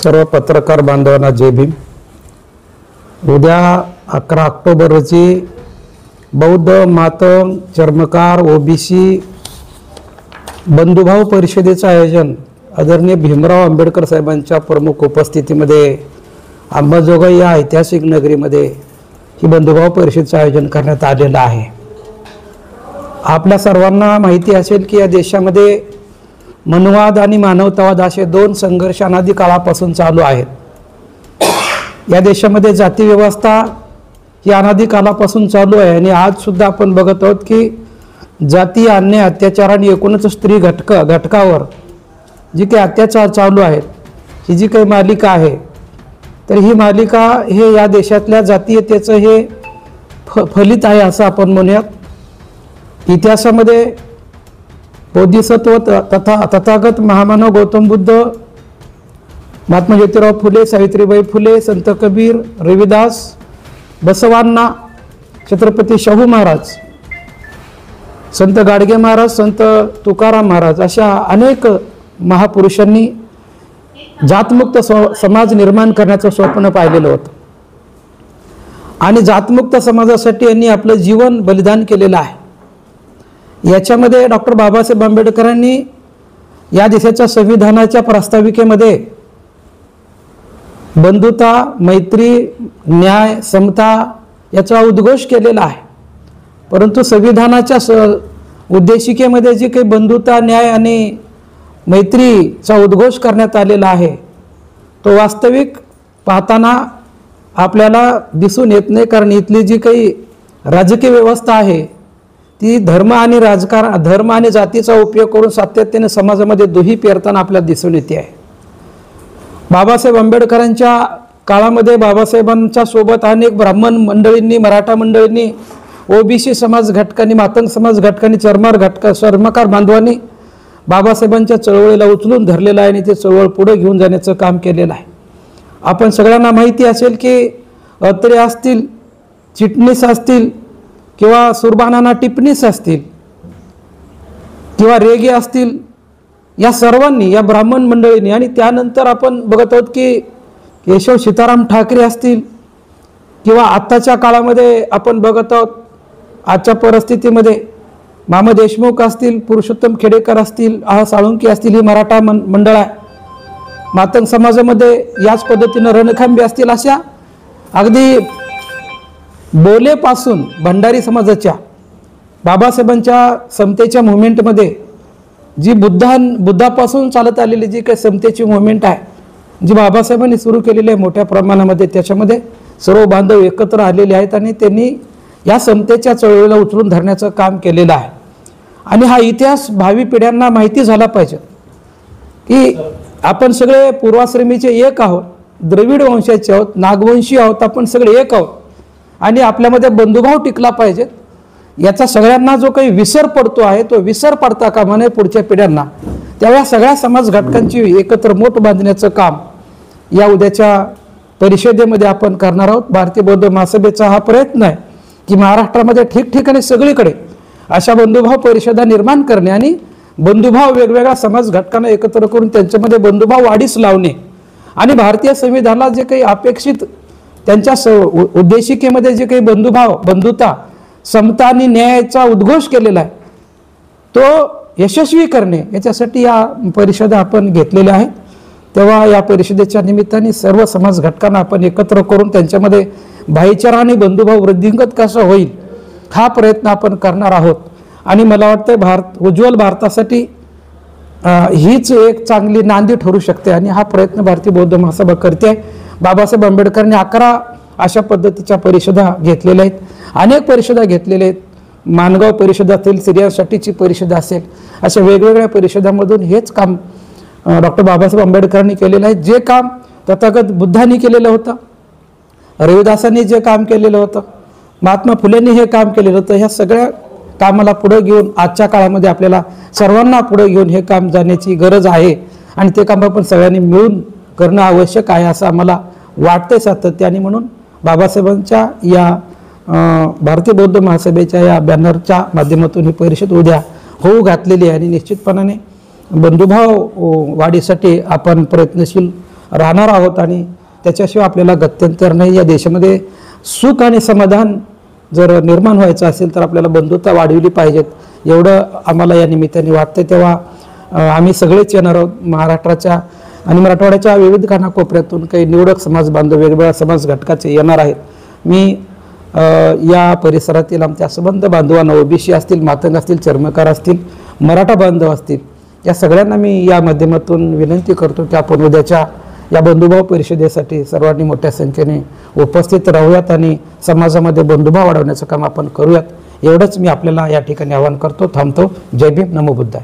सर्व पत्रकार बांधवांना जय भीम। उद्या 11 ऑक्टोबर रोजी बौद्ध मातंग चर्मकार ओबीसी बंधुभाव परिषदेचं आयोजन आदरणीय भीमराव आंबेडकर साहेबांच्या प्रमुख उपस्थितीमध्ये अंबाजोगाई या ऐतिहासिक नगरीमध्ये ही बंधुभाव परिषदेचं आयोजन करण्यात आलेलं आहे। आपल्या सर्वांना माहिती असेल की या देशामध्ये मनवाद आणि मानवतावाद असे दोन संघर्ष अनादी काळापासून चालू आहेत। या देशामध्ये जाती व्यवस्था ही अनादी काळापासून चालू आहे आणि आज सुद्धा आपण बघत आहोत की जाती अन्याय अत्याचार आणि एकूणच स्त्री घटकावर जी काही अत्याचार चालू आहेत ही जी काही मालिका आहे तर ही मालिका हे या देशातल्या जातीयतेचं हे फलित आहे असं आपण म्हणूयात। इतिहासामध्ये बोधिसत्व तथागत महामानव गौतम बुद्ध, महात्मा ज्योतिराव फुले, सावित्रीबाई फुले, संत कबीर, रविदास, बसवांना, छत्रपती शाहू महाराज, संत गाडगे महाराज, संत तुकाराम महाराज अशा अनेक महापुरुषांनी जातमुक्त समाज निर्माण करण्याचं स्वप्न पाहिलेलं होतं आणि जातमुक्त समाजासाठी यांनी आपलं जीवन बलिदान केलेलं आहे। याच्यामध्ये डॉक्टर बाबासाहेब आंबेडकरांनी या देशाच्या संविधानाच्या प्रास्ताविकेमध्ये बंधुता, मैत्री, न्याय, समता याचा उद्घोष केलेला आहे। परंतु संविधानाच्या उद्देशिकेमध्ये जी काही बंधुता, न्याय आणि मैत्रीचा उद्घोष करण्यात आलेला आहे तो वास्तविक पाहताना आपल्याला दिसून येत नाही, कारण इथली जी काही राजकीय व्यवस्था आहे ती धर्म आणि जातीचा उपयोग करून सातत्याने समाजामध्ये दुही पेरताना आपल्याला दिसून येते आहे। बाबासाहेब आंबेडकरांच्या काळामध्ये बाबासाहेबांच्या सोबत अनेक ब्राह्मण मंडळींनी, मराठा मंडळींनी, ओबीसी समाज घटकांनी, मातंग समाज घटकांनी, चर्मकार बांधवांनी बाबासाहेबांच्या चळवळीला उचलून धरलेलं आहे आणि ते चळवळ पुढे घेऊन जाण्याचं काम केलेलं आहे। आपण सगळ्यांना माहिती असेल की अत्रे असतील, चिटणीस असतील किंवा सुरबानाना टिपणीस असतील किंवा रेगे असतील, या सर्वांनी, या ब्राह्मण मंडळींनी, आणि त्यानंतर आपण बघत आहोत की केशव सीताराम ठाकरे असतील किंवा आत्ताच्या काळामध्ये आपण बघत आहोत आजच्या परिस्थितीमध्ये मामा देशमुख असतील, पुरुषोत्तम खेडेकर असतील, साळुंके असतील, ही मराठा मंडळ आहे। मातंग समाजामध्ये याच पद्धतीनं रणखांबे असतील, अशा अगदी बोलेपासून भंडारी समाजाच्या बाबासाहेबांच्या समतेच्या मुवमेंटमध्ये जी बुद्धापासून चालत आलेली जी काही समतेची मुवमेंट आहे, जी बाबासाहेबांनी सुरू केलेली आहे मोठ्या प्रमाणामध्ये, त्याच्यामध्ये सर्व बांधव एकत्र आलेले आहेत आणि त्यांनी या समतेच्या चळवळीला उचलून धरण्याचं काम केलेलं आहे। आणि हा इतिहास भावी पिढ्यांना माहिती झाला पाहिजे की आपण सगळे पूर्वाश्रमीचे एक आहोत, द्रविड वंशाचे आहोत, नागवंशी आहोत, आपण सगळे एक आहोत आणि आपल्यामध्ये बंधुभाव टिकला पाहिजे। याचा सगळ्यांना जो काही विसर पडतो आहे तो विसर पडता कामा नये पुढच्या पिढ्यांना। त्यावेळेस सगळ्या समाज घटकांची एकत्र मोठ बांधण्याचं काम या उद्याच्या परिषदेमध्ये आपण करणार आहोत। भारतीय बौद्ध महासभेचा हा प्रयत्न आहे की महाराष्ट्रामध्ये ठिकठिकाणी सगळीकडे अशा बंधुभाव परिषदा निर्माण करणे आणि बंधुभाव वेगवेगळ्या समाज घटकांना एकत्र करून त्यांच्यामध्ये बंधुभाव वाढीस लावणे आणि भारतीय संविधानाला जे काही अपेक्षित त्यांच्या उद्देशिकेमध्ये जे काही बंधुभाव, बंधुता, समता आणि न्यायाचा उद्घोष केलेला आहे तो यशस्वी करणे, याच्यासाठी या परिषदा आपण घेतलेल्या आहेत। तेव्हा या परिषदेच्या निमित्ताने सर्व समाज घटकांना आपण एकत्र करून त्यांच्यामध्ये भाईचारा आणि बंधुभाव वृद्धिंगत कसा होईल हा प्रयत्न आपण करणार आहोत। आणि मला वाटतं उज्ज्वल भारतासाठी हीच एक चांगली नांदी ठरू शकते आणि हा प्रयत्न भारतीय बौद्ध महासभा करते आहे। बाबासाहेब आंबेडकरांनी 11 अशा पद्धतीच्या परिषदा घेतलेल्या आहेत, अनेक परिषदा घेतलेल्या आहेत। माणगाव परिषद असेल, स्त्रियांसाठीची परिषद असेल, अशा वेगवेगळ्या परिषदांमधून हेच काम डॉक्टर बाबासाहेब आंबेडकरांनी केलेलं आहे। जे काम तथागत बुद्धांनी केलेलं होतं, रविदासांनी जे काम केलेलं होतं, महात्मा फुलेंनी हे काम केलेलं होतं, ह्या सगळ्या कामाला पुढे घेऊन आजच्या काळामध्ये आपल्याला सर्वांना पुढे घेऊन हे काम जाण्याची गरज आहे आणि ते काम आपण सगळ्यांनी मिळून करणं आवश्यक आहे असं आम्हाला वाटते सातत्याने। म्हणून बाबासाहेबांच्या या भारतीय बौद्ध महासभेच्या या बॅनरच्या माध्यमातून ही परिषद उद्या होऊ घातलेली आहे आणि निश्चितपणाने बंधुभाव वाढीसाठी आपण प्रयत्नशील राहणार आहोत आणि त्याच्याशिवाय आपल्याला गत्यंतर नाही. या देशामध्ये सुख आणि समाधान जर निर्माण व्हायचं असेल तर आपल्याला बंधुता वाढवली पाहिजेत, एवढं आम्हाला या निमित्ताने वाटतं. तेव्हा आम्ही सगळेच येणार आहोत महाराष्ट्राच्या आणि मराठवाड्याच्या विविध कानाकोपऱ्यातून. काही निवडक समाज बांधव वेगवेगळ्या समाज घटकाचे येणार आहेत. मी या परिसरातील आमच्या संबंध बांधवांना, ओबीसी असतील, मातंग असतील, चर्मकार असतील, मराठा बांधव असतील, या सगळ्यांना मी या माध्यमातून विनंती करतो की आपण उद्याच्या या बंधुभाव परिषदेसाठी सर्वांनी मोठ्या संख्येने उपस्थित राहूयात आणि समाजामध्ये बंधुभाव वाढवण्याचं काम आपण करूयात. एवढंच मी आपल्याला या ठिकाणी आवाहन करतो. थांबतो. जय भीम. नमो बुद्धाय.